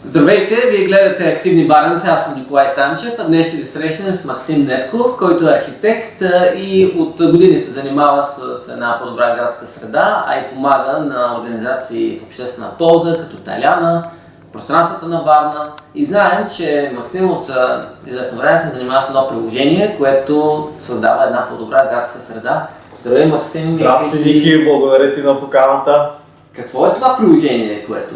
Здравейте, вие гледате Активни варненци, аз съм Николай Танчев, а днес ще ви срещнем с Максим Нетков, който е архитект и от години се занимава с една по-добра градска среда, а и помага на организации в обществена полза, като Таляна, пространствата на Варна. И знаем, че Максим от известно време се занимава с едно приложение, което създава една по-добра градска среда. Здравей, Максим! Здрасти, Ники, благодаря ти на поканата. Какво е това приложение, което...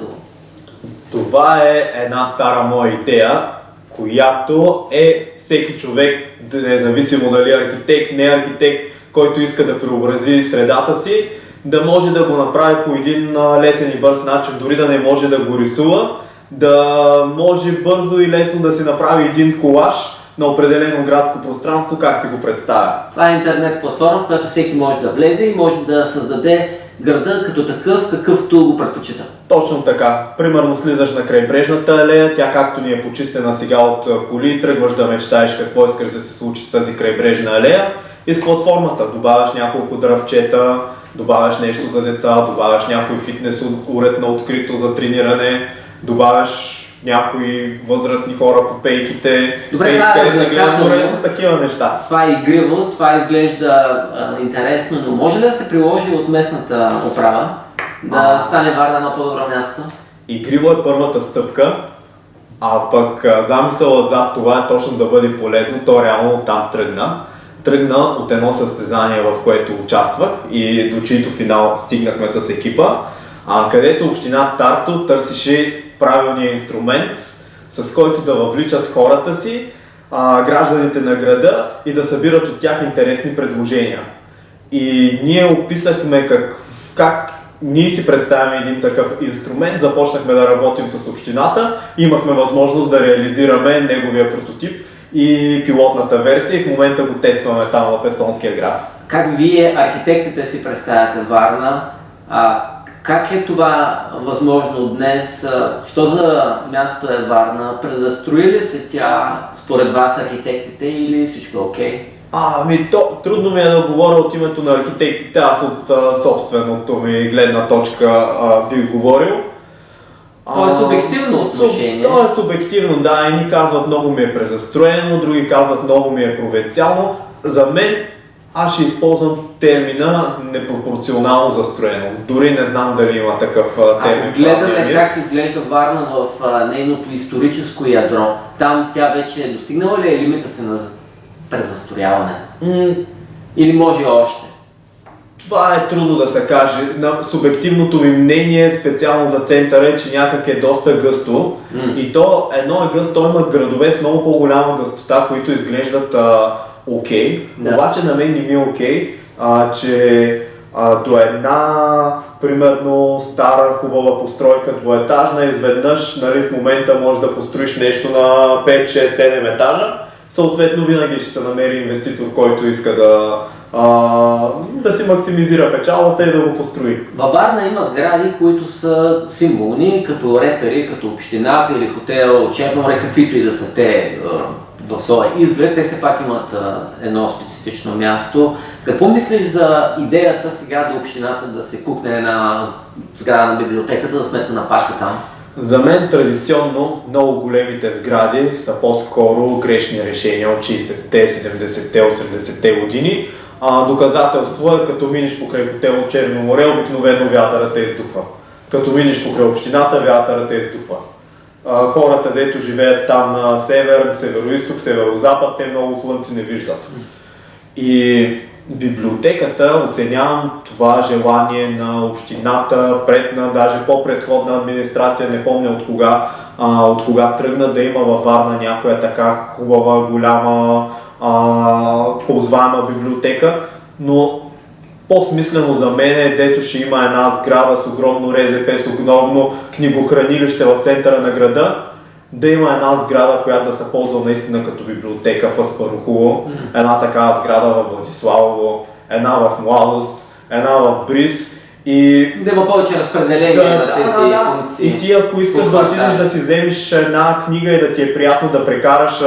Това е една стара моя идея, която е всеки човек, независимо дали архитект, не архитект, който иска да преобрази средата си, да може да го направи по един лесен и бърз начин, дори да не може да го рисува, да може бързо и лесно да си направи един колаж на определено градско пространство, как си го представя. Това е интернет платформа, в която всеки може да влезе и може да създаде града като такъв, какъвто го предпочита. Точно така. Примерно слизаш на крайбрежната алея, тя както ни е почистена сега от коли, тръгваш да мечтаеш какво искаш да се случи с тази крайбрежна алея и с платформата добавяш няколко дръвчета, добавяш нещо за деца, добавяш някой фитнес уред на открито за трениране, добавяш някои възрастни хора по пейките, Добре, това за гледането, такива неща. Това е игриво, това изглежда интересно, но може ли да се приложи от местната управа да стане Варна на по-добро място? Игриво е първата стъпка, а пък замисълът зад това е точно да бъде полезно, то реално оттам тръгна. Тръгна от едно състезание, в което участвах и до чието финал стигнахме с екипа, където община Тарто търсеше правилния инструмент, с който да въвличат хората си, гражданите на града и да събират от тях интересни предложения. И ние описахме как ние си представяме един такъв инструмент, започнахме да работим с общината, имахме възможност да реализираме неговия прототип и пилотната версия и в момента го тестваме там в естонския град. Как вие, архитектите, си представяте Варна? Как е това възможно днес? Що за място е Варна? Презастрои ли се тя според вас, архитектите, или всичко е окей? Трудно ми е да говоря от името на архитектите, аз от собственото ми гледна точка бих говорил. Това е субективно отношение. Това е субективно, да, едни казват много ми е презастроено, други казват много ми е провинциално. За мен аз ще използвам термина непропорционално застроено. Дори не знам дали има такъв термин. Гледаме как изглежда Варна в нейното историческо ядро. Там тя вече е достигнала ли лимита си на презастрояване? Или може още? Това е трудно да се каже. Субективното ми мнение специално за центъра е, че някак е доста гъсто. И то едно е гъсто, има градове с много по-голяма гъстота, които изглеждат окей. Обаче на мен не ми е окей, че до една, примерно, стара хубава постройка, двоетажна, изведнъж, в момента можеш да построиш нещо на 5, 6, 7 етажа. Съответно, винаги ще се намери инвеститор, който иска да си максимизира печалбата и да го построи. Във Варна има сгради, които са символни, като репери, като общината или хотел Черноморе, каквито и да са те в своя изглед, те все пак имат едно специфично място. Какво мислиш за идеята сега до общината да се купне една сграда на библиотеката за сметка на парка там? За мен традиционно много големите сгради са по-скоро грешни решения от 60-те, 70-те, 80-те години. Доказателство е, като минеш покрай хотел Черно море, обикновено вятърът те издухва. Като минеш покрай общината, вятърът те издухва. Хората, дето живеят там на север, северо-исток, северо-запад, те много слънце не виждат. И библиотеката, оценявам това желание на общината, даже по-предходна администрация, не помня от кога тръгна да има във Варна някоя така хубава, голяма, ползваема библиотека, но по-смислено за мен е, дето ще има една сграда с огромно РЗП, с огромно книгохранилище в центъра на града, да има една сграда, която да се ползва наистина като библиотека в Аспарухово, една такава сграда в Владиславово, една в Младост, една в Бриз и... Да има повече разпределение на тези функции. И ти, ако искаш да отидеш да си вземеш една книга и да ти е приятно да прекараш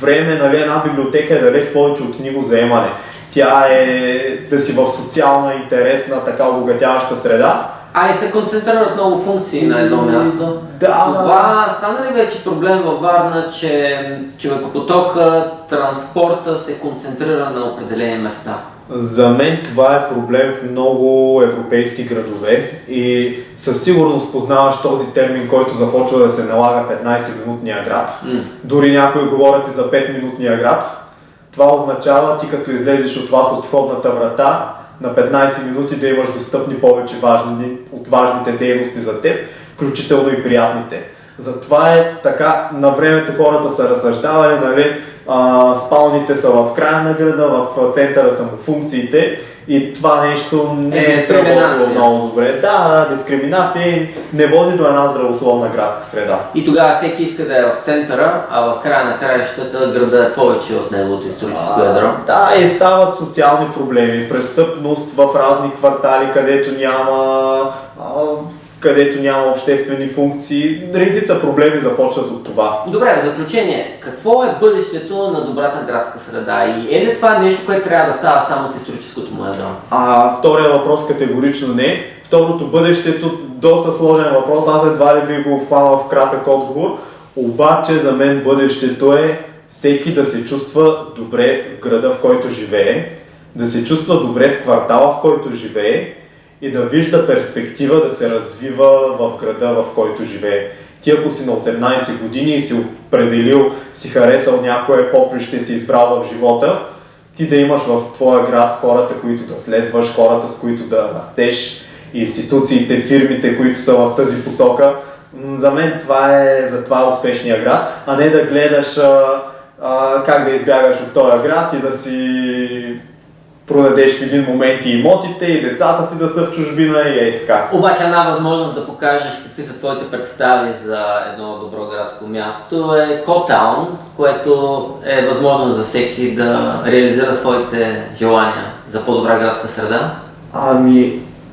време, една библиотека е далеч повече от книгозаемане. Тя е да си в социална, интересна, така обогатяваща среда. А и се концентрират много функции на едно място. Да. Това стана ли вече проблем във Варна, че човекопотока, транспорта се концентрира на определени места? За мен това е проблем в много европейски градове и със сигурност познаваш този термин, който започва да се налага 15-минутния град. Дори някои говорят и за 5-минутния град. Това означава ти като излезеш от вас от входната врата на 15 минути да имаш достъпни повече от важните дейности за теб, включително и приятните. Затова е така, на времето хората са разсъждавали, нали, спалните са в края на града, в центъра са му функциите и това нещо не е сработило много добре. Да, дискриминация и не води до една здравословна градска среда. И тогава всеки иска да е в центъра, а в края на краищата града е повече от неговото историческо ядро. Да, и стават социални проблеми, престъпност в разни квартали, където няма обществени функции. Редица проблеми започват от това. Добре, в заключение, какво е бъдещето на добрата градска среда и е ли това нещо, което трябва да става само в историческото му ядро? Втория въпрос категорично не. Второто, бъдещето, доста сложен въпрос, аз едва ли би го обхванал в кратък отговор, обаче за мен бъдещето е всеки да се чувства добре в града, в който живее, да се чувства добре в квартала, в който живее и да вижда перспектива да се развива в града, в който живее. Ти ако си на 18 години и си определил, си харесал някое поприще, си избрал в живота, ти да имаш в твоя град хората, които да следваш, хората с които да растеш, институциите, фирмите, които са в тази посока. За мен това е успешния град, а не да гледаш как да избягаш от този град и да си продадеш в един момент и имотите, и децата ти да са в чужбина и така. Обаче една възможност да покажеш какви са твоите представи за едно добро градско място е Co-Town, което е възможно за всеки да реализира своите желания за по-добра градска среда.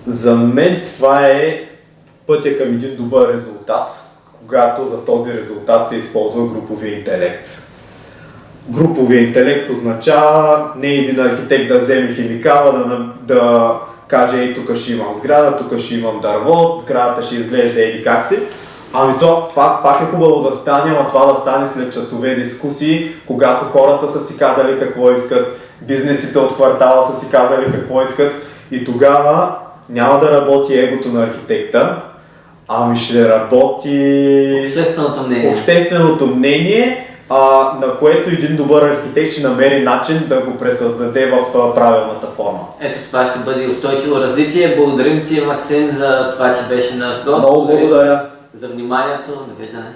За мен това е пътя към един добър резултат, когато за този резултат се използва груповия интелект. Груповия интелект означава не един архитект да вземе химикала, да каже ей тук ще имам сграда, тук ще имам дърво, сградата ще изглежда еди как си. Това пак е хубаво да стане, но това да стане след часове дискусии, когато хората са си казали какво искат, бизнесите от квартала са си казали какво искат и тогава няма да работи егото на архитекта, ще работи общественото мнение, на което един добър архитект ще намери начин да го пресъздаде в правилната форма. Ето това ще бъде устойчиво развитие. Благодарим ти, Максим, за това, че беше наш гост. Много благодаря. За вниманието. Довиждане.